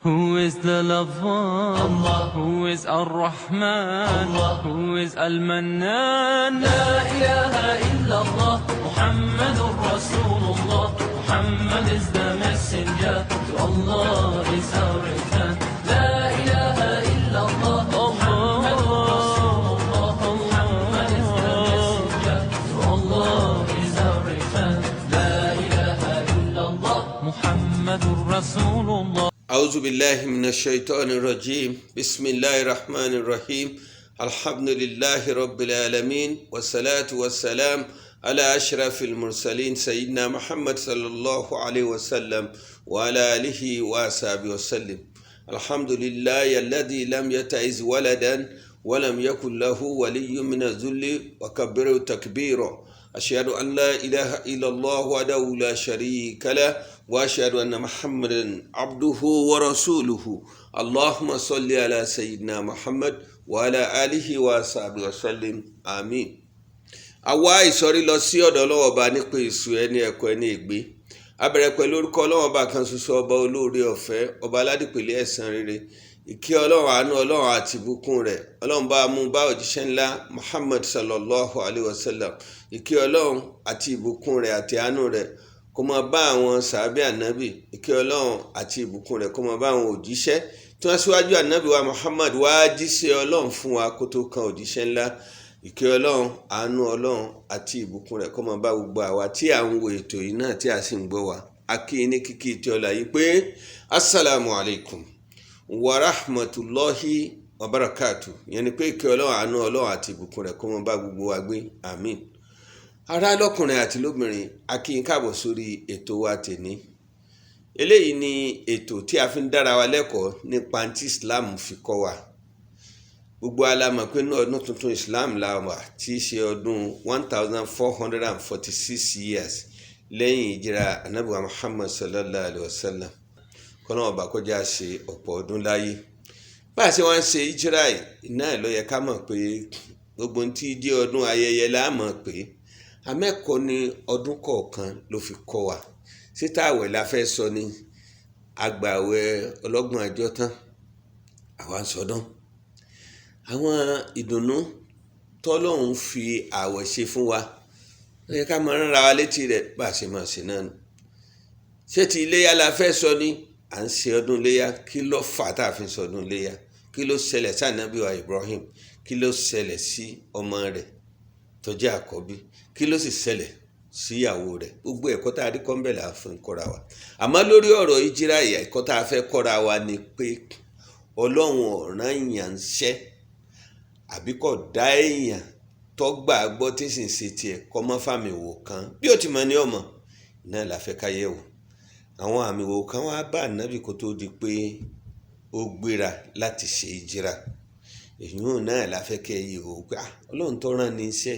Who is the lover? Allah. Who is Ar-Rahman? Allah. Who is Al-Mannan? La ilaha illallah, Muhammadur Rasulullah. Muhammad is the messenger, to Allah is our return. La ilaha illallah, Muhammadur Rasulullah. Muhammad is the messenger, to Allah is our return. La ilaha illallah, Muhammadur Rasulullah. أعوذ بالله من الشيطان الرجيم بسم الله الرحمن الرحيم الحمد لله رب العالمين والصلاة والسلام على أشرف المرسلين سيدنا محمد صلى الله عليه وسلم وعلى آله وصحبه وسلم الحمد لله الذي لم يتخذ ولدا ولم يكن له ولي من الذل وكبره تكبيرا أشهد أن لا إله إلا الله وحده لا شريك له وأشهد أن محمدا عبده ورسوله اللهم صل على سيدنا محمد وعلى آله وصحبه وسلم آمين. àwa ìsọ̀rí lọ sí ọ̀dọ̀ Ọlọ́hun Ọba nípa èṣù ẹni ẹ̀kọ́ ẹni ègbé. A bẹ̀rẹ̀ pẹ̀lú orúkọ Ọlọ́hun Ọba kan ṣoṣo, ọba olóore ọ̀fẹ́, ọba aládìpẹ̀lẹ̀ ẹ̀san rere. Ìkẹ́ Ọlọ́run, àánú Ọlọ́run àti ìbùkún rẹ̀ Ọlọ́run bá mú bá òjíṣẹ́ ńlá Muhammad sallallahu alayhi wa sallam. Ìkẹ́ Ọlọ́run àti ìbùkún rẹ̀ àti àánú rẹ̀ kó máa bá àwọn sàábé ànábì. Ìkẹ́ Ọlọ́run àti ìbùkún rẹ̀ kó máa bá àwọn òjíṣẹ́ tí wọ́n síwájú ànábì wa Muhammad wá jíṣẹ́ Ọlọ́run fún wa kó tó kan òjíṣẹ́ ńlá. Ìkẹ́ Ọlọ́run, àánú Ọlọ́run àti ìbùkún rẹ̀ kó máa bá gbogbo àwa tí à ń wo ètò yìí náà tí a sì ń gbọ́ wa. A kí ní kíkí tí ọlá yìí pé assalamu alaikum wa rahmatulahi wa barakatu. Yẹn ni pé ìkẹ́ Ọlọ́run, àánú Ọlọ́run àti ìbùkún rẹ̀ kó máa bá gbogbo wa gbé, àmín. Ará lọ́kùnrin àti lóbìnrin, a kí yín káàbọ̀ sórí ètò wa tèní. Eléyìí ni ètò tí a fi ń dára wa lẹ́kọ̀ọ́ nípa tí Islam fi kọ́ wa. Gbogbo alamọ̀ pé ní ọdún tuntun Islam la wà, tí í ṣe ọdún 1446 years lẹ́yìn ìjìrà Ànábì wa Muhammad sallallahu alaihi wasallam. Kọ́nà ọba kọjá ṣe ọ̀pọ̀ ọdún láyé. Bá a ṣe wá ń ṣe ìjìrà yìí náà ló yẹ ká mọ̀ pé gbogbo ohun tí jẹ́ ọdún ayẹyẹ la mọ̀ pé amẹ́kọ̀ọ́ ní ọdún kọ̀ọ̀kan ló fi kọ́ wa. Síta àwẹ̀ la fẹ́ sọ ni àgbàwẹ̀ ọlọ́gbọ̀n ọjọ́ tán àwa ń sọdún. Àwọn ìdùnnú tọ́lọ́hun fi àwẹ̀ ṣe fún wa ó yẹ ká máa rán ra wa létí rẹ̀ bá a ṣe máa ṣe náà nù. Ṣé ti iléyá la fẹ́ sọ ni? À ń ṣe ọdún iléyá. Kí ló fà tá a fi ń sọ ọdún iléyá? Kí ló ṣẹlẹ̀ sí ànábì wa Ibrahim? Kí ló ṣẹlẹ̀ sí ọmọ rẹ̀ tó jẹ́ àkọ́bí? Kí ló sì ṣẹlẹ̀ sí ìyàwó rẹ̀? Gbogbo ẹ̀kọ́ tá a rí kọ́ńbẹ̀ là á fi ń kọ́ra wa. Àmọ́ lórí ọ̀rọ̀ ìjírà ìyà, ẹ̀kọ́ tá a fẹ́ kọ́ra wa ni pé Ọlọ́run ọ̀ràn èèyàn ń ṣẹ́ àbí kò dá èèyàn tó gbà gbọ́ tí sì ń ṣe tiẹ̀ kọ́ mọ́ fàmì wò kan bí ó ti mọ ní ọmọ náà la fẹ́ ká yẹ̀ wò. Àwọn àmì wò kan wá bá ànábì kó tó di pé ó gbéra láti ṣe ìjírà. Èyí náà la fẹ́ kẹ́ yìí wò pé Ọlọ́run tó rán ní iṣẹ́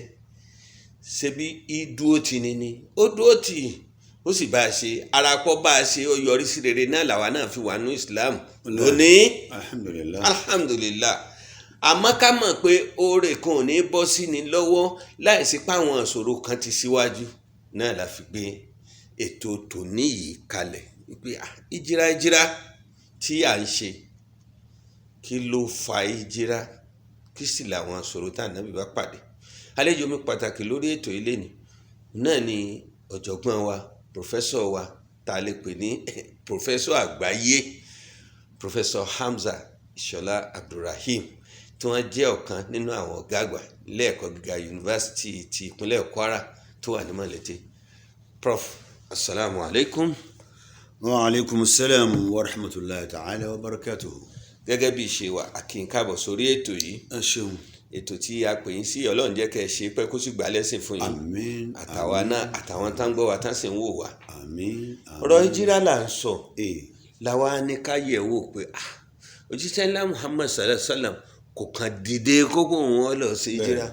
ṣebí ìdúró tì ní ó dúró tì ó sì bá a ṣe arapọ̀ bá a ṣe ó yọrí sí rere náà làwa náà fi wà ní Islam lónìí alhamdulillah. Àmọ́ ká mọ̀ pé oore kan ò ní bọ́ sí ni lọ́wọ́ láìsí páwọn ìṣòro kan ti síwájú náà la fi gbé ètò tòní yìí kalẹ̀ wípé ìjírá tí à ń ṣe kí ló fa ìjírá, kí sì làwọn ìṣòro tá ànábì bá pàdé. Àlejò mi pàtàkì lórí ètò ilé ni náà ni ọ̀jọ̀gbọ́n wa, pòfẹ́sọ̀ wa tá a lè pè ní pòfẹ́sọ̀ àgbáyé, pòfẹ́sọ̀ Hamza Ìṣọ̀lá Abdulrahim, tí wọ́n jẹ́ ọ̀kan nínú àwọn ọ̀gá àgbà ilé ẹ̀kọ́ gíga yunifásitì ti ìpínlẹ̀ Kwara tó wà ní Mọ̀lété. Prof, assalamu alaikum. Wa alaikum assalam wa rahmatullahi ta'ala wa barakatuhu. Gẹ́gẹ́ bí ìṣe wa, a kí n káàbọ̀ sórí ètò yìí. Ẹ ṣeun. Ètò tí a pè yín sí, Ọlọ́run jẹ́ kẹ́ ẹ ṣe pẹ́ kó sì gbà lẹ́sìn fún yín. Àmín. Àtàwa náà àtàwọn tá ń gbọ́ wa tá sì ń wò wá. Àmín. Ọ̀rọ̀ ìjírá là ń sọ. Làwa ní ká yẹ̀ wò pé òjíṣẹ́ ńlá Muhammad sallallahu alaihi wasallam kò kàn dìde kókó wọn lọ sí ìjírá.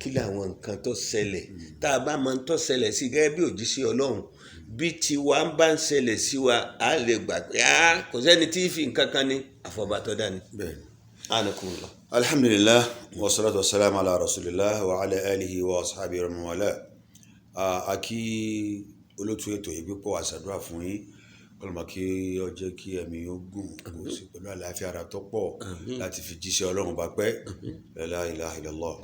Kí làwọn nǹkan tó ṣẹlẹ̀ tá a bá mọ tó ṣẹlẹ̀ sí gẹ́gẹ́ bí òjíṣẹ́ Ọlọ́run bí tiwa ń bá ń ṣẹlẹ̀ sí wa á lè gbà pé kò sẹ́ni tí ì fi nǹkan kan ní àfọ̀bàtọ́ dání. Anakumullah. Alhamdulillah wa salatu wa salam ala rasulillah wa ala alihi wa ashabihi wa wala. A kí olótú ètò yìí pípọ̀ àṣàdúrà fún yín ọlọ́mọ kí ó jẹ́ kí ẹ̀mí ó gùn kó sì pẹ̀lú àlàáfíà ara tó pọ̀ láti fi jíṣẹ́ ọlọ́run bá pẹ́ la ilaha illallah.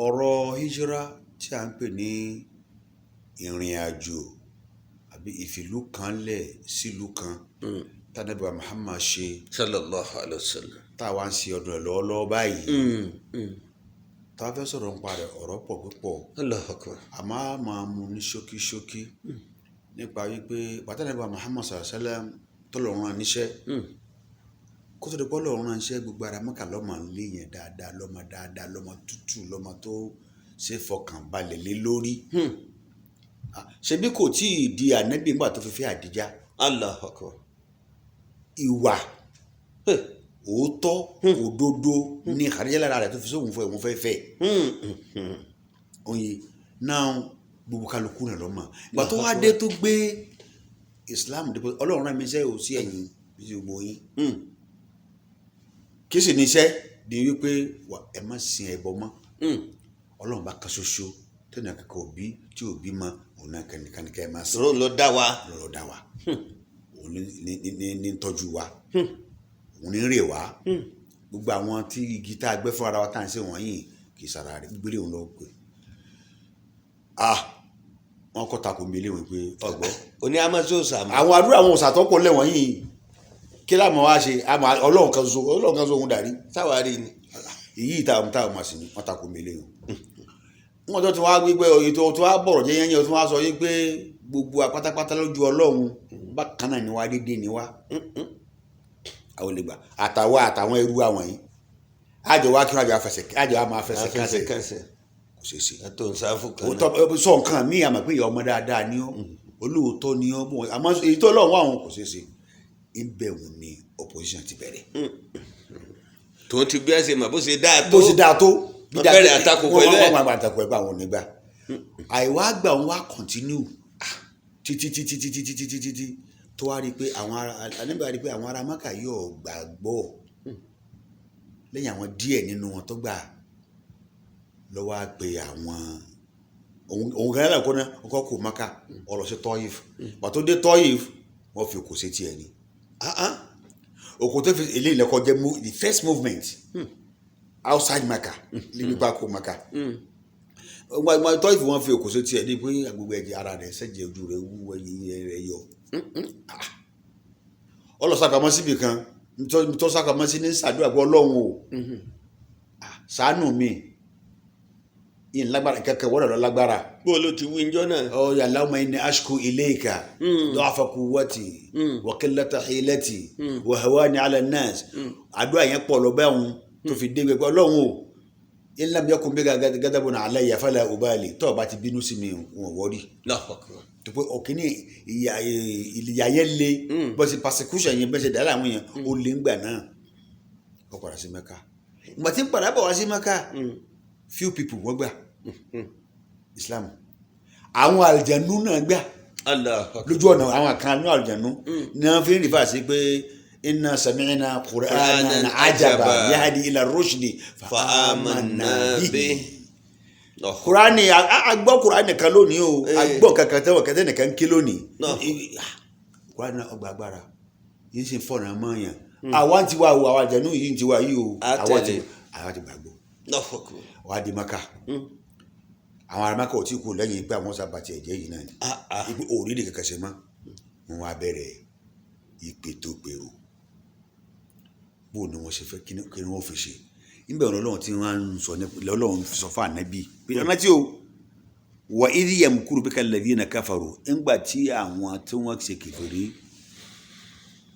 Ọ̀rọ̀ hijira tí a ń pè ní ìrìn àjò àbí ìfìlú kan lẹ̀ sílùú kan tánàbí wa Muhammad ṣe sallallahu alaihi wasallam táwa ń ṣe ọdún ẹ̀ lọ́wọ́lọ́wọ́ báyìí táwa fẹ́ sọ̀rọ̀ nípa rẹ̀ ọ̀rọ̀ pọ̀ púpọ̀ Allahu akbar àmọ́ a máa mú ní ṣókíṣókí nípa wípé pàtàkì Muhammad sallallahu alaihi wasallam tọ́lọ́run rán níṣẹ́ kó tó di pọ́ lọ́run rán níṣẹ́ gbogbo ara Mẹ́kà lọ́mọ lé yẹn dáadáa lọ́mọ tútù lọ́mọ tó ṣe fọkàn balẹ̀ lé lórí ṣebí kò tí ì di ànábì nígbà tó fi fẹ́ Àdíjà Allahu akbar ìwà òótọ́ òdodo ní Khadija lára rẹ̀ tó fi sóhun fún ẹ̀wọ̀n fẹ́fẹ́ oye náà gbogbo kálukú rẹ̀ lọ́mọ ìgbà tó wá dé tó gbé Islam dípò Ọlọ́run rán mi iṣẹ́ ò sí ẹ̀yìn bí gbogbo yín kí sì ní iṣẹ́ di wípé ẹ má sin ẹbọ mọ́ Ọlọ́run bá kan ṣoṣo tẹ́nà kankan òbí tí òbí mọ òun náà kẹ́nìkan ẹ má sìn ló dá wa òun ní tọ́jú wa òun ní rè wá gbogbo àwọn tí igi tá a gbẹ́ fún ara wa tá à ń ṣe wọ̀nyí kì í sara rẹ̀ gbélé òun lọ pé wọn kọ́ takò mi léwọ̀n pé ọgbọ́ oní amazon sàmù àwọn àdúrà àwọn òsàtọ́pọ̀ lẹ́wọ̀n yìí kí láàmú wá ṣe Ọlọ́run kan so òun dàrí sáwárí ni èyí táwọn máa sì ní wọn takò mi léwọ̀n wọn tó ti wá gbígbé òye tó wá bọ̀rọ̀ jẹ́ yẹn tó wá sọ yí pé gbogbo apátápátá lójú Ọlọ́run bákan náà ni wá dédé ni wá àwọn olè gbà àtàwọn ẹrú àwọn yìí àjọ wá kí wọn àjọ máa fẹsẹ̀ kánṣẹ́ kò ṣeé ṣe tó ń sáfù kan sọ nǹkan míì àmọ́ pé ìyá ọmọ dáadáa ni ó olóòótọ́ ni ó àmọ́ èyí tó lọ́wọ́ àwọn kò ṣeé ṣe ibẹ̀ wò ni opposition ti bẹ̀rẹ̀ tó ti bí ẹsẹ̀ mọ̀ bó ṣe dáa tó bẹ̀rẹ̀ àtakò pẹ̀lú ẹ̀ wọ́n àtakò ẹ̀gbà àwọn onígbà àìwá gbà wọn wá continue títí tó wá rí i pé àwọn ará Mákà yóò gbàgbọ́ lẹ́yìn àwọn díẹ̀ nínú wọn tó gbà lọ́wọ́ á pe àwọn òun kan náà kọ́ kó Mákà ọ̀rọ̀ sí Tọ́yìf pàtó dé Tọ́yìf wọ́n fi òkú sí tiẹ̀ ni òkú tó fi eléyìí lẹ́kọ́ jẹ́ the first movement outside Mákà níbi bá kó Mákà Tọ́yìf wọ́n fi òkú sí tiẹ̀ ní pé agbègbè ẹ̀jẹ̀ ara rẹ̀ sẹ́jẹ̀ ojú rẹ̀ wú ẹ̀yìn rẹ̀ yọ ọlọ́sàkàmọ́ síbi kan tó sàkàmọ́ sí ní sàdúrà pé Ọlọ́run o ṣàánú mi in lágbára kẹ́kẹ́ wọ́n lọ lágbára bó ló ti wí njọ́ náà ya Allahumma inni ashku ilayka du'afa quwwati wa qillata hilati wa hawani ala an-nas àdúrà yẹn pọ̀ lọ bẹ́ẹ̀ tó fi dé gbẹgbẹ́ Ọlọ́run o in lam yakun bika ghadabun alayya fala ubali tó bá ti bínú sí mi wọn wọ́rí tó pé ọ̀kíní ìyà yẹn le bọ́sí persecution yẹn bẹ́sẹ̀ dára àwọn yẹn ó lé ńgbà náà ó padà sí Mẹ́kà ìgbà tí ń padà bọ̀ wá sí Mẹ́kà few people wọ́n gbà Islam àwọn àlùjànnú náà gbà lójú ọ̀nà àwọn kan ní àlùjànnú ní wọ́n fi ń rí fàṣí pé inna sami'na qur'anan ajaba yahdi ila rushdi fa amanna bihi Kùránì agbọ́ Kùránì kan lónìí o agbọ́ kankan tẹ́wọ̀ kẹtẹ́ nìkan kí lónìí Kùránì náà ọgbà agbára yìí sì fọ̀nà mọ́yàn àwọn ti wá o àwọn àjẹnú yìí ti wá yìí o àwọn ti gbàgbọ́ wà á di Mákà àwọn ará Mákà ò tí kú lẹ́yìn pé àwọn sábàtì ẹ̀jẹ̀ yìí náà ni ibi òrídìí kankan ṣe mọ́ wọn wá bẹ̀rẹ̀ ìpè tó gbèrò bó ni wọ́n ṣe fẹ́ kí ni wọ́n fi ṣe nígbà Ọlọ́run tí wọ́n ń sọ Ọlọ́run sọ fún Ànábì pé ọ̀nà tí o wà idh yamkuru bika alladhina kafaru ńgbà tí àwọn tí wọ́n ṣe kèfèrí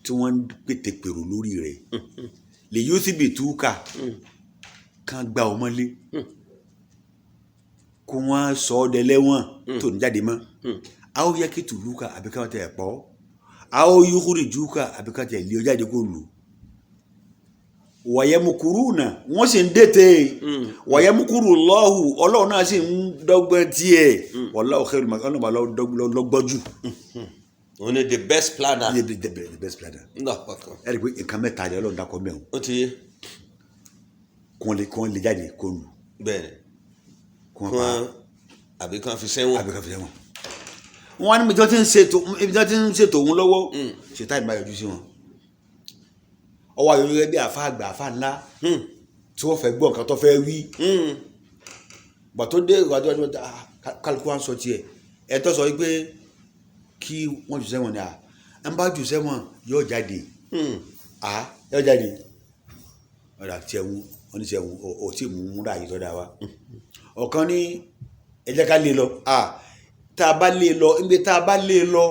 tí wọ́n pètè pèrò lórí rẹ̀ lè yóò sì bè túkà kan gba ọmọ lé kó wọ́n sọ ọ́ dẹlẹ́wọ̀n tó ní jáde mọ́ àwọn yẹ kí tùlúkà àbí káwọn tẹ̀ pọ̀ àwọn yókùrì júkà àbí káwọn tẹ̀ lé ọ jáde kó lù wàyẹmukuruna wọ́n sì ń dètè wàyẹmukuru lọ́hù Ọlọ́run náà sì ń dọ́gbọ́n tiẹ̀ wallahu khairul makirin lọ́gbọ́jú. òun ni the best planner. the best planner. ẹ̀rí pé nǹkan mẹ́ta ni Ọlọ́run dákọ̀ mẹ́wọ̀n. ó ti yé. kún lè jáde kó lù. bẹ́ẹ̀ni kún àbí kan fi sẹ́wọ̀n. wọ́n ní ibi tí wọ́n ti ń ṣètò òun lọ́wọ́ ṣètánì bá yọjú sí wọn ọwọ́ ayọ̀ gẹ́gẹ́ bí àfa àgbà àfa ńlá tí wọ́n fẹ́ gbọ́ nǹkan tó fẹ́ wí gbà tó dé ìwádìí wọn kálukú wa ń sọ tiẹ̀ ẹ̀ tó sọ wípé kí wọ́n jù sẹ́wọ̀n ni à ń bá jù sẹ́wọ̀n yóò jáde yóò jáde ọ̀dà tiẹ̀ wọ́n ní tiẹ̀ ò tí mú múra yìí tó dáa wa ọ̀kan ní ẹ jẹ́ ká lé lọ tá a bá lé lọ níbi tá a bá lé lọ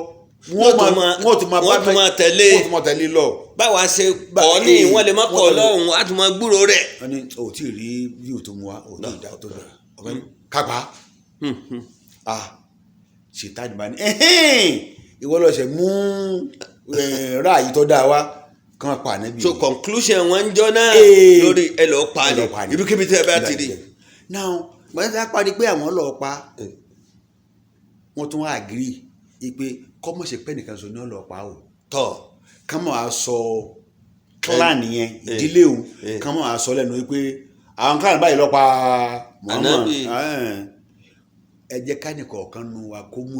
wọ́n tún máa tẹ̀lé lọ. báwa ṣe kọ́ ní wọ́n lè má kọ́ lọ́hùn á tún máa gbúrò rẹ̀. wọ́n ní o tí ì rí bí o tó mu wa o ní ìdá tó bẹ̀rẹ̀ ọ̀gbẹ́ni kápá ṣètàdì bá ní ìwọ lọ ṣe mú ráàyè tó dáa wá kàn pa níbi. so conclusion wọn ń jọ náà lórí ẹ lọ́ọ́ pa ni ibikíbi tí ẹ bá ti rí. now gbọ́dọ̀ tá a parí pé àwọn lọ́ọ́ pa wọ́n tún wá agree ipe kọ́mọ̀ ṣe pẹ́ nìkan so ní ọlọ́pàá o tọ́ kọ́mọ̀ á sọ clan yẹn ìdílé o kọ́mọ̀ á sọ lẹ́nu wípé àwọn clan báyìí lọ́pàá Muhammad ẹ jẹ́ káni kọ̀ọ̀kan nu wa kó mú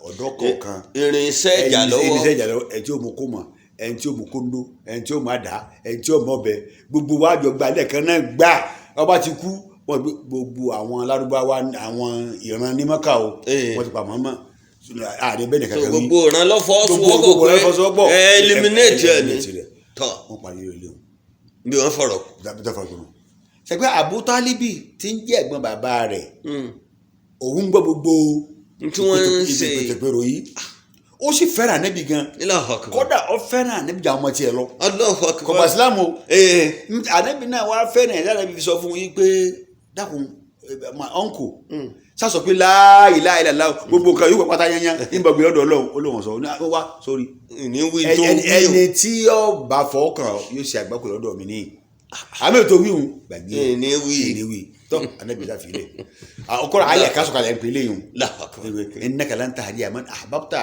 ọ̀dọ́ kọ̀ọ̀kan irinṣẹ́ ìjà lọ́wọ́ ẹ̀ tí ó mú kó mọ̀ ẹ̀ tí ó mú kóńdó ẹ̀ tí ó mú àdá ẹ̀ tí ó mú ọbẹ̀ gbogbo wa jọ gba lẹ́ẹ̀kan náà gbà ọba ti kú gbogbo àwọn Lárúbáwá àwọn ìran ní Mẹ́kà o wọ́n ti pa Muhammad ààrẹ bẹ́ẹ̀ nìkan kan rí gbogbo ìran lọ́fọ̀ọ́sowọ́pọ̀ pé eliminate ẹ̀ ní tọ́ wọ́n parí ilé o bí wọ́n fọ̀rọ̀ ṣẹgbẹ́ Abu Talibi tí ń jẹ́ ẹ̀gbọ́n bàbá rẹ̀ òun gbọ́ gbogbo tí wọ́n ń ṣe ìpètèpèrò yìí ó sì fẹ́ràn Ànábì gan kódà ó fẹ́ràn Ànábì jà ọmọ tiẹ̀ lọ kọ̀bà sílámù Ànábì náà wá fẹ́ràn ẹ̀ lára fi sọ fún yín pé dákun my uncle sásọ pé la ilaha illallah gbogbo nǹkan yóò pátá yányá nígbà gbé lọ́dọ̀ Ọlọ́run olóhùn sọ wá sórí ẹni tí ó bá fọ́ọ̀kàn yóò ṣe àgbákò lọ́dọ̀ mi ní àmì ètò wíhun gbàgbé ìníwì tọ́ Ànábì láfilẹ̀ ọkọ̀rọ̀ ayé àkásọ̀kalẹ̀ ń pè léyìn innaka lan tahdiya man ahbabta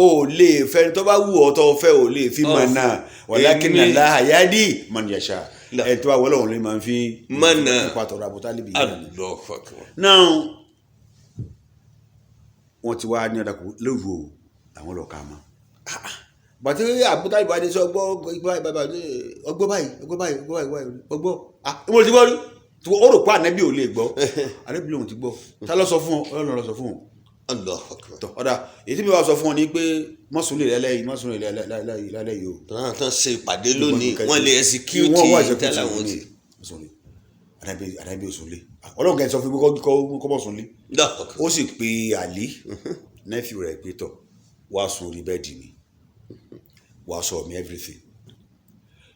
ó lè fẹ́ tó bá wù ọ́ tó fẹ́ ò lè fi mọ̀ náà walakinna Allaha yahdi man yasha ẹ̀ tó bá wọ́n lọ́wọ́ lè máa fi mọ̀nà pàtọ́rọ̀ Abu Talibi náà wọ́n ti wá ní ọ̀dàkù lóru o àwọn lọ́ọ́ ká mọ́ bàtí Abu Talibi bá dé sọ ọgbọ́ báyìí ìwọ̀n ti gbọ́ rí ó rò pé Ànábì ò lè gbọ́ Ànábì lòun ti gbọ́ ta ló sọ fún ọ Ọlọ́run ló sọ fún ọ ọ̀dà èyí tí mi wá sọ fún ọ ní pé mọ́sùlùmí lẹ́lẹ́yìí o tán ṣe ìpàdé lónìí wọ́n lè execute tẹ́lẹ̀ wọn ti Ànábì òsùnlé Ọlọ́run kẹ́ sọ fún mi kọ́ bọ́ sùnlé ó sì pe Àlí nẹ́fì rẹ̀ pé tọ̀ wá sùn orí bẹ́ẹ̀dì mi wá sọ mi everything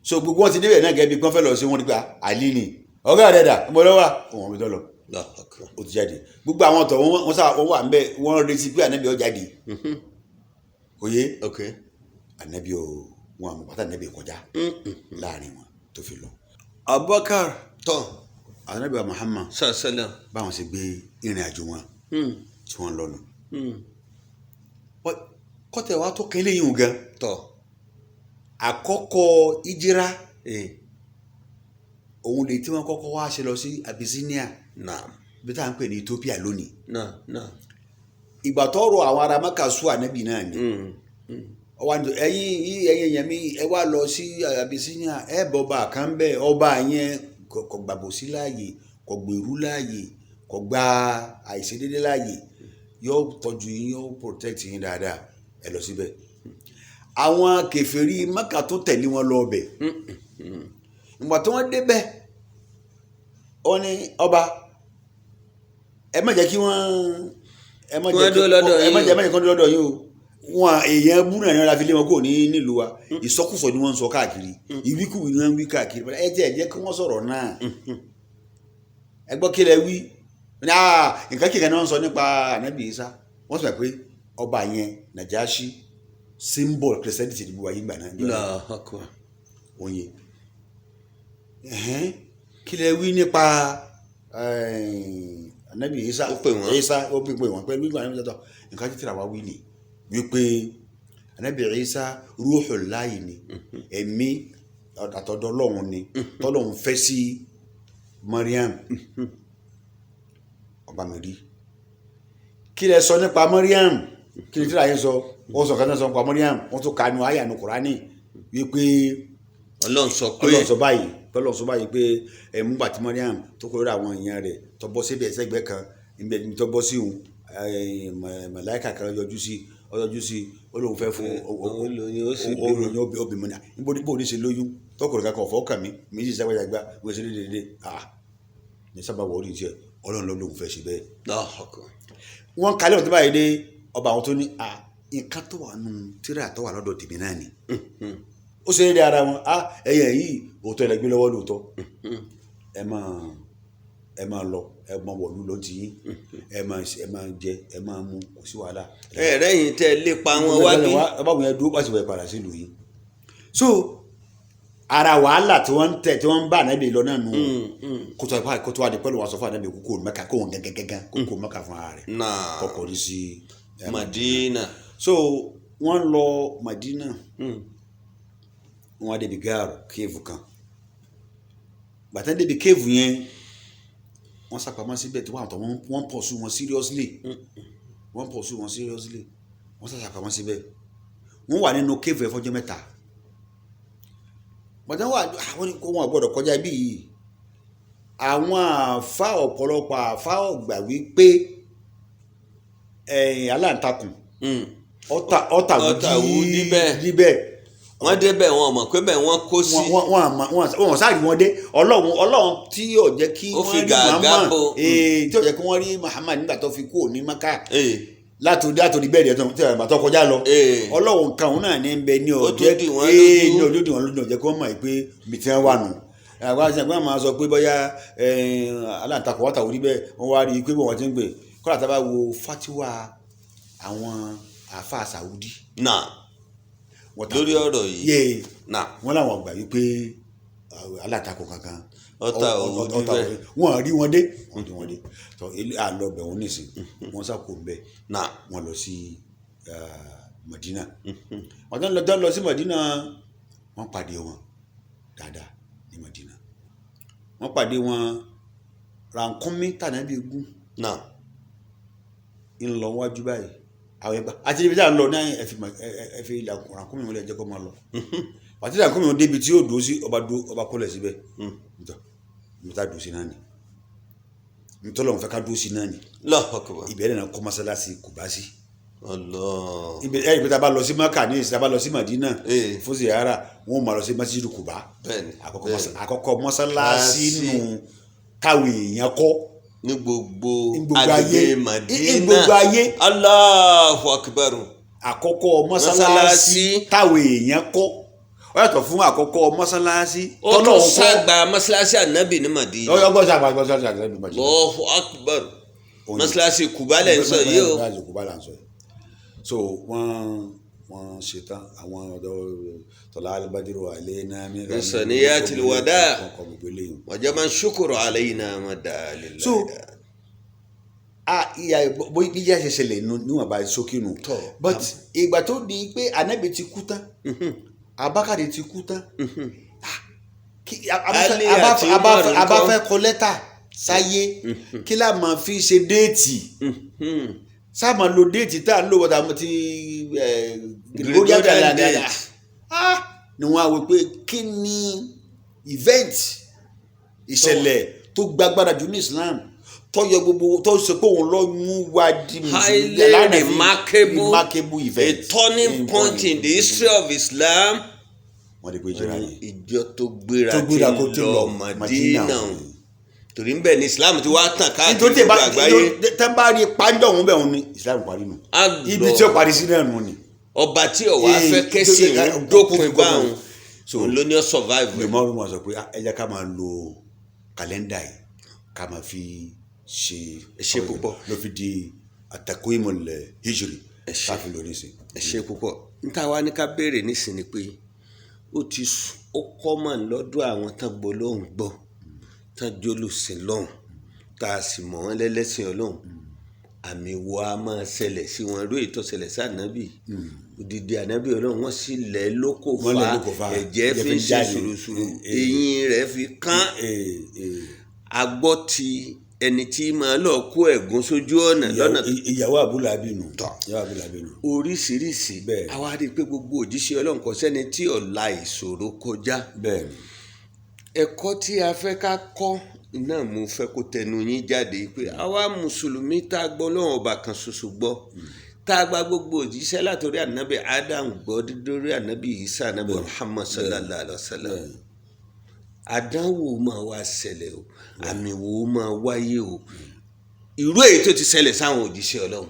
so gbogbo wọn ti débẹ̀ náà gẹ́gẹ́ bí wọ́n fẹ́ lọ sí wọn nípa Àlí ni ọ̀gá rẹ̀ dà mo lọ́wọ́ òun mi tọ́lọ̀ ó ti jáde gbogbo àwọn ọ̀tọ̀ wọn sábà wọ́n wà ń bẹ̀ wọ́n retí pé Ànábì ó jáde òye Ànábì wọn àmọ́ pátá Ànábì kọjá láàrin wọn tó fi lọ. Abubakar tọ́ Ànábì Muhammad sàlẹ̀ báwọn ṣe gbé ìrìn àjò wọn tí wọ́n lọ́nu kọ́tẹ̀ wa tó kẹ́lẹ́ yìí gan tọ́ àkọ́kọ́ ìjírá òun lè tí wọ́n kọ́kọ́ wá ṣe lọ sí Abyssinia bí tá à ń pè ní Ethiopia lónìí ìgbà tọ́rọ̀ àwọn ará Mẹ́kà sú Ànábì náà ni ẹ̀yin yẹn mi ẹ wá lọ sí Abyssinia ẹ bọba kan bẹ́ẹ̀ ọba yẹn kò gbàbọ̀ sí láàyè kò gbèrú láàyè kò gba àìṣedédé láàyè yóò tọ́jú yín yóò protect yín dáadáa ẹ lọ síbẹ̀ àwọn kèfèrí Mẹ́kà tó tẹ̀lé wọn lọ ọbẹ̀ ìgbà tí wọ́n débẹ̀ wọ́n ní ọba ẹ má jẹ́ kí wọ́n ẹ má jẹ́ kí wọ́n lọ́dọ̀ yín o wọn èèyàn búrú náà la fi lé wọn kò ní nílùú wa ìsọkúsọ ni wọ́n ń sọ káàkiri ìwíkúwì ni wọ́n ń wí káàkiri ẹ jẹ́ kí wọ́n sọ̀rọ̀ náà ẹ gbọ́ kí lẹ wí nǹkan kíkan ni wọ́n sọ nípa Ànábì Ìsá wọ́n sọ pé ọba yẹn Nàjáṣí symbol Christianity ni gbogbo ayé gbà náà wọ́n yẹ kí lẹ wí nípa Ànábì Ìsá ó pè wọ́n pẹ̀lú ìgbà Ànábì Ìsá nǹkan tí tìrà wá wí ni wípé Ànábì Ìsá Ruhullahi ni ẹ̀mí àtọ̀dọ̀ Ọlọ́run ni tọ́lọ́run fẹ́ sí Maryam ọba mi rí kí lẹ sọ nípa Maryam kí ni tíra yẹn sọ wọ́n sọ kan náà sọ pa Mariam wọ́n tún kanu àyà ní Kùránì wípé Ọlọ́run sọ báyìí pé ẹ̀múgbà tí Mariam tó kọ́ lórí àwọn èèyàn rẹ̀ tó bọ́ síbẹ̀ sẹ́gbẹ́ kan níbẹ̀ ní tó bọ́ sí òun màláìkà kan yọjú sí olóhùn fẹ́ fún olóyún obìnrin náà níbo ní ṣe lóyún tọkùnrin kankan ọ̀fọ́ kàn mí sì sábàjàgbá wọ́n ṣe dédé ní sábà wọ́ọ́rì tiẹ̀ Ọlọ́run lóhùn fẹ́ ṣe bẹ́ẹ̀. wọ́n kalẹ̀ ọ̀tí báyìí dé ọba àwọn tó ní nǹkan tó wà nù tíra tó wà lọ́dọ̀ tèmi náà ni ó ṣe é dé ara wọn ẹyẹ yìí òótọ́ ẹ̀ lẹ́gbẹ́ lọ́wọ́ lóòótọ́ ẹ máa lọ ẹ máa wọ̀lú ló ti yín ẹ máa jẹ ẹ máa mu kò sí wàhálà. ẹ̀rẹ́ yìí tẹ́ lépa wọn wá bí. báwo yẹn dúró pàṣẹ wẹ̀ padà sílùú yìí. so ara wàhálà tí wọ́n ń bá ànábì lọ náà nù kótó àdé pẹ̀lú wọn sọ fún ànábì kókó Mẹ́kà kó wọn gẹ́gẹ́gẹ́gán kókó Mẹ́kà fún ara rẹ̀ kọ́kọ́ rí sí Madina. so wọ́n lọ Madina wọ́n débi gáàrù kéèvù kan bàtà débi kéèvù yẹn wọ́n sàpamọ́ síbẹ̀ tí wọ́n pọ̀sù wọn seriously wọ́n sàpamọ́ síbẹ̀ wọ́n wà nínú kéèvù ẹ̀ fọ́jọ́ mẹ́ta bàtà wọ́n gbọ́dọ̀ kọjá bí yìí àwọn àfa ọ̀pọ̀lọpọ̀ àfa ọ̀gbà wípé aláǹtakùn ọ̀tàwùdí níbẹ̀ wọ́n débẹ̀ wọn mọ̀ pé bẹ́ẹ̀ wọ́n kó sí. wọ́n sáré wọn dé ọlọ́run tí yóò jẹ́ kí wọ́n rí Muhammad tí yóò jẹ́ kí wọ́n rí Muhammad nígbà tó fi kú ní Maka látòdì bẹ́ẹ̀ dẹ̀ tí wọ́n tó kọjá lọ ọlọ́run kan òun náà ní bẹ ní ọjọ́ ní ojúdì wọn lójú ọjọ́ kí wọ́n mọ̀ pé ibi tí wọ́n wà nù àwọn àti àgbà máa sọ pé bóyá aláǹtakùn wọ́tàwùdí bẹ́ẹ̀ wọ́n wá rí i pé wọ́n ti ń gbé kọ́lá tá a bá wo fatiwa àwọn àfa Saudi lórí ọ̀rọ̀ yìí wọ́n làwọn gbà wípé alátakò kankan ọ̀tá wọ́n rí wọn dé tó àlọ́bẹ̀ wọn nìsín wọ́n sàkó ń bẹ̀ wọ́n lọ sí Madina wọ́n lọ sí Madina wọ́n pàdé wọn dáadáa ní Madina wọ́n pàdé wọn rànkúnmí tànàbí gún ń lọ wájú báyìí àwọn ẹgbà àti ibi tí a ń lọ ní ẹ̀fì ìlàkùnrin wọn lè jẹ́ kó máa lọ àti ìlàkùnrin wọn débi tí yóò dúró sí ọba kọlẹ̀ síbẹ̀ níta dúró sí náà ni nítorí wọn fẹ́ ká dúró sí náà ni ìbẹ̀rẹ̀ náà kọ́ mọ́sálásí kò bá sí ibi tí a bá lọ sí Maka ní ìsìn a bá lọ sí Madina fún ziyara wọn ò máa lọ sí Masjidu Kuba àkọ́kọ́ mọ́sálásí nù káwé èèyàn kọ́ ní gbogbo agbègbè Madina gbogbo ayé Allahu Akbar àkọ́kọ́ mọ́sálásí táwọn èèyàn kọ́ ó yàtọ̀ fún àkọ́kọ́ mọ́sálásí tọ́lọ̀ ń sàgbà mọ́sálásí ànábì ní Madina ọgbọ́n sàgbà mọ́sálásí ànábì ní Madina Allahu Akbar mọ́sálásí Kuba lẹ́ ń sọ yìí o so wọ́n ṣetán àwọn ọ̀dọ́ tọ́lá alibadiru alẹ́nà mẹ́rin saniyatil wada wajaba shukuru alayna madalillah so ìyá ìyá ṣe ṣẹlẹ̀ níwọ̀n bá sókè nù but ìgbà tó di pé Ànábì ti kú tán Abákàrè ti kú tán abáfẹ́ kọ lẹ́tà sáyé kí la máa fi ṣe déètì sáàmà lo déètì tá à ń lò wọ́n tàbí ti Gregorian calendar ni wọ́n á wò pé kí ni event ìṣẹ̀lẹ̀ tó gbàgbára jù ní Islam tó yọ gbogbo tó ṣe pé òun lọ mú wá di highly remarkable event, a turning point in the history of Islam. wọ́n di pé ìjọra yìí ìjọ tó gbéra ti lọ Madina torí ń bẹ ní Islam ti wá tàn káàkiri gbogbo àgbáyé. tẹ́ bá rí pàjọ́ òun bẹ̀ òun ni Islam parí nù ibi tí ó parí sí náà nù ni. ọba tí ó wá fẹ́ kẹ́sì ń dópin báwọn òun ló ní ọ survive. mi máa ń mọ̀ sọ pé ẹ jẹ́ ká máa lo kàlẹ́ndà yìí ká máa fi ṣe púpọ̀ ló fi di at-taqwimul hijri káfí lórí sí. ẹ ṣe púpọ̀ níta wá ní ká béèrè nísìnyí pé ó kọ́ mọ̀ lọ́dọ̀ àwọn tán gbọ́ lóhùn gbọ́ tán jólùsìn lọ́hùn tá a sì mọ̀ wọ́n lẹ́lẹ́sìn Ọlọ́hun àmì wo a máa ṣẹlẹ̀ sí wọn lóye tó ṣẹlẹ̀ sí ànábì òdìdí ànábì Ọlọ́hun wọ́n sì lẹ̀ lóko fa ẹ̀jẹ̀ fi ń ṣe ṣùrùṣùrù eyín rẹ̀ fi kán agbọ́ ti ẹni tí máa lọ kó ẹ̀gún sójú ọ̀nà lọ́nà. ìyàwó Abúlábí nù. ìyàwó Abúlábí nù. oríṣiríṣi àwa rí i pé gbogbo òjíṣẹ́ Ọlọ́run kò sẹ́ni tí ó la ìṣòro kọjá. bẹ́ẹ̀ni. ẹ̀kọ́ tí a fẹ́ ká kọ́ náà mo fẹ́ kó tẹnu yín jáde pé àwa mùsùlùmí tá a gbọ́ Ọlọ́run ọba kan ṣoṣo gbọ́ tá a gba gbogbo òjíṣẹ́ látòrí ànábì Adam gbọ́ dídórí ànábì Isa ànábì Muhammad sallallahu alaihi wa sallam. àdánwò máa wá ṣẹlẹ̀ o àmì wo máa wáyé o irú èyí tó ti ṣẹlẹ̀ sáwọn òjíṣẹ́ Ọlọ́run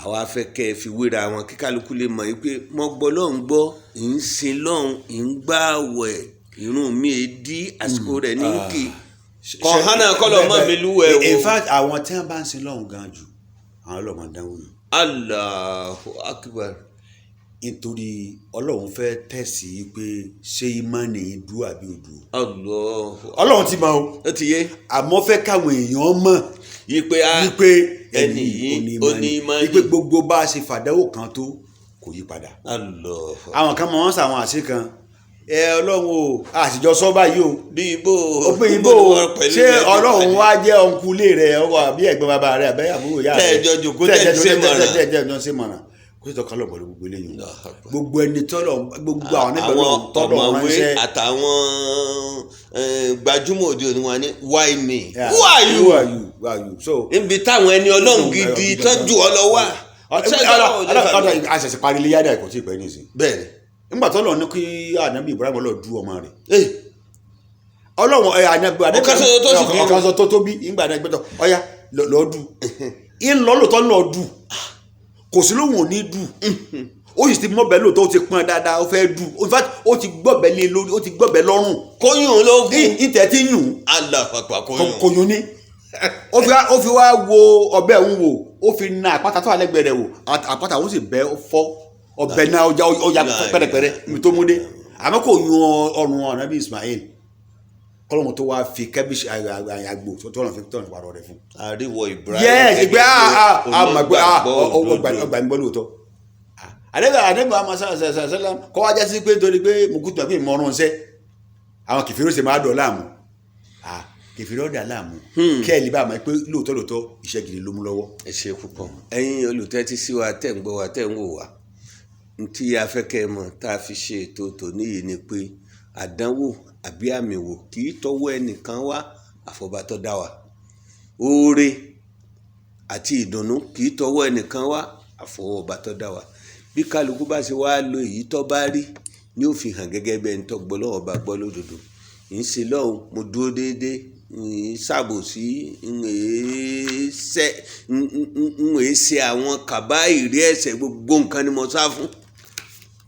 àwa fẹ́ kẹ́ ẹ fi wéra wọn kí kálukú lè mọ̀ pé mo gbọ́ lọ́hùn gbọ́ ń sin lọ́hùn ń gbààwẹ̀ irun mi è dí àsìkò rẹ̀ ní kí kọ̀ọ̀hánà kọ́lọ̀ mọ́ mi lúwẹ̀ o. in fact àwọn tí wọ́n bá ń sin lọ́hùn gan jù àwọn ọlọ́mọ dánwò yìí. Allahu Akbar. nítorí Ọlọ́run fẹ́ tẹ̀sí pé ṣé ìmánì dúró àbí òdù. Ọlọ́run ti mọ̀ o. ó ti yé. àmọ́ fẹ́ káwọn èèyàn mọ̀ wípé ẹni yìí ó ní ìmánì. wípé gbogbo bá a ṣe fàdáwò kan tó kò yí padà. àwọn kan mọ̀ wọ́n sàwọn àṣẹ kan Ọlọ́run o àṣìjọ sọ báyìí o. bí ibo ṣé Ọlọ́run wá jẹ́ ọ̀nkúlé rẹ̀ ọkọ̀ àbí ẹ̀gbọ́n bàbá rẹ̀ àbẹ́yàbúrò yá rẹ̀ tẹ́ẹ̀jọ jòkó tẹ́ẹ̀jọ ṣe mọ̀ràn kó sì tọ́ka lọ́pọ̀ gbogbo eléyìí gbogbo ẹni tọ́lọ̀ gbogbo àwọn nígbà tọ́lọ̀ ránṣẹ́ àtàwọn gbajúmọ̀ òde òní wọn ni why me who are you so níbi táwọn ẹni Ọlọ́run gidi tọ́jú ọ lọ wá. àṣẹ̀ṣẹ̀ parí ilé yádà kò tí ì pẹ́ nísìn. bẹ́ẹ̀ni. nígbà tọ́lọ̀ ní kí ànábì Ibrahim lọ du ọmọ rẹ̀ Ọlọ́run ànábì ọ̀kan sọ tó tóbi ìgbà ànábì ọ̀ya lọ́ọ́dù ìlọ́lọ́tọ́ lọ́ọ́dù kò sí lóhùn òní dù ó sì ti mọ́bẹ̀ lóòótọ́ ó ti pọn dáadáa ó fẹ́ dù ó ti gbọ́bẹ̀ lé lórí ó ti gbọ́bẹ̀ lọ́rùn. kóyún lógún ìtẹ̀ tí yùn. alápapà kóyún ní. ó fi wá wo ọbẹ̀ ń wò ó fi na àpáta tó alẹ́gbẹ̀ẹ́ rẹ̀ wò àpáta ó sì bẹ́ fọ́ ọbẹ̀ náà ọjà pẹ́rẹpẹ́rẹ ibi tó mú dé àmọ́ kò yún ọrùn Ànábì Ismail kọlọ́mù tó wá fi kẹ́bíṣì àgbò tó lọ́n fi tọ́nù parọ́ rẹ̀ fún. àríwọ̀ Ibrahim ìgbẹ́ ọgbà ìgbọ́ lóòótọ́. àdẹ́gbà àmàṣàṣàṣàṣàṣàṣà kọ́ wájá sí pé torí pé mùkútù àbí ìmọ̀ràn ṣẹ́ àwọn kìfìrí ṣe máa dọ̀ láàmú kìfìrí ọ̀dà láàmú kẹ́ẹ̀lì bá máa pé lóòótọ́ iṣẹ́ gidi ló mú lọ́wọ́. ẹ ṣe púpọ̀ ẹ̀yin olùtẹ́tí sí wa tẹ̀ ń gbọ́ wa tẹ̀ ń wò wá ntí afẹ́kẹ́ mọ̀ tá a fi ṣe ètò tòní yìí ni pé àdánwò àbí àmì wò kì í tọwọ́ ẹnìkan wá àfọ̀bá tó dá wa oore àti ìdùnnú kì í tọwọ́ ẹnìkan wá àfọwọ́ba tó dá wa bí kálukú bá ṣe wá lo èyí tó bá rí ní ó fi hàn gẹ́gẹ́ bẹ́ẹ̀ ń tọ́ gbọ́ lọ́wọ́ bá gbọ́ lódodo ń ṣe lọ́hùn mo dúró déédéé ń ṣàbòsí ń ṣe àwọn kàbá ìrí ẹ̀ṣẹ̀ gbogbo nǹkan ni mo sá fún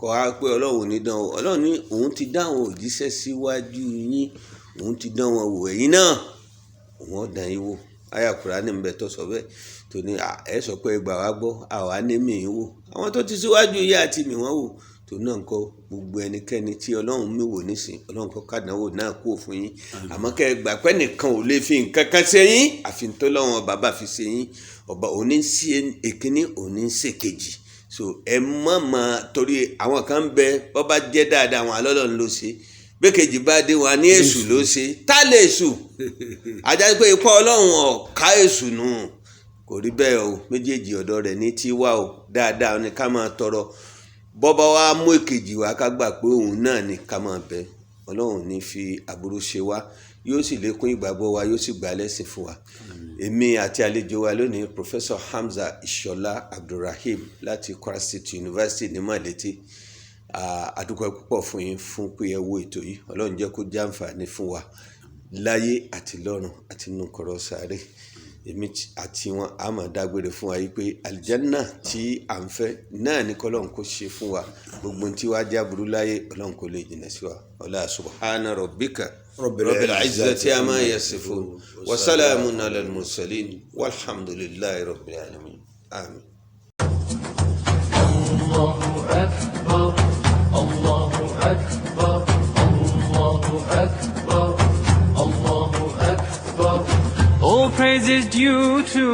kọ́ á pé Ọlọ́run ní dán o Ọlọ́run ní òun ti dá àwọn òjíṣẹ́ síwájú yín òun ti dán wọn wò ẹ̀yin náà òun ọ̀dàn yín wò àyá Kùránì ń bẹ tó sọ bẹ́ẹ̀ tó ní ẹ sọ pé gbà wá gbọ́ àwa ní mì í wò àwọn tó ti síwájú yìí àti mì wọ́n wò tó náà ń kọ́ gbogbo ẹnikẹ́ni tí Ọlọ́run mi wò nísìn Ọlọ́run kọ́ kádànwò náà kú fún yín àmọ́ kẹ́ ẹ gbà pé nìkan ò lè fi nǹkan kan ṣe yín àfi tó lọ́wọ́n bàbá fi ṣe yín ọba òní ń ṣe èkíní òní ń ṣe kejì so ẹ mọ̀ torí àwọn kan bẹ bọ́ bá jẹ́ dáadáa àwọn alọ́lọ́run ló ṣe bẹ́ẹ̀kejì bá dé wa ní èṣù ló ṣe tá lè èṣù ajá pé ipá Ọlọ́run ọ̀ka èṣù nù kò rí bẹ́ẹ̀ o méjèèjì ọ̀dọ̀ rẹ̀ ní tí wá o dáadáa ni ká máa tọrọ bọ́bá wa mú èkejì wa ká gbà pé òun náà ni ká máa bẹ Ọlọ́run ní fi aburú ṣe wá yóò sì lékún ìgbàgbọ́ wa yóò sì gbà lẹ́sìn fún wa èmi àti àlejò wa lónìí Professor Hamza Ishola Abdulrahim láti Kwara State University ní Malete àdúpẹ́ púpọ̀ fún yín fún pé ẹ wo ètò yìí Ọlọ́run jẹ́ kó jàǹfààní fún wa láyé àti lọ́run àti nínú kọ̀rọ̀ sáré èmi àti wọn a máa dágbére fún wa yìí pé àlìjánná tí à ń fẹ́ náà ní kọ́lọ́run kó ṣe fún wa gbogbo tí wàá jábùrú láyé Ọlọ́run kó lè jìnnà sí wa ọlá subhana rabbika rabbil izzati amma yasifun wa salamun ala al-mursalin walhamdulillahi rabbil alamin amin. Allahu akbar Allahu akbar Allahu akbar Allahu akbar. All praise is due to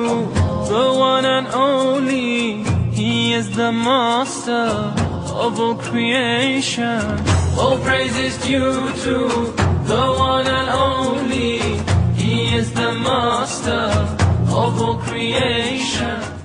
the one and only. He is the master of all creation. All praise is due to the one and only. He is the master of all creation.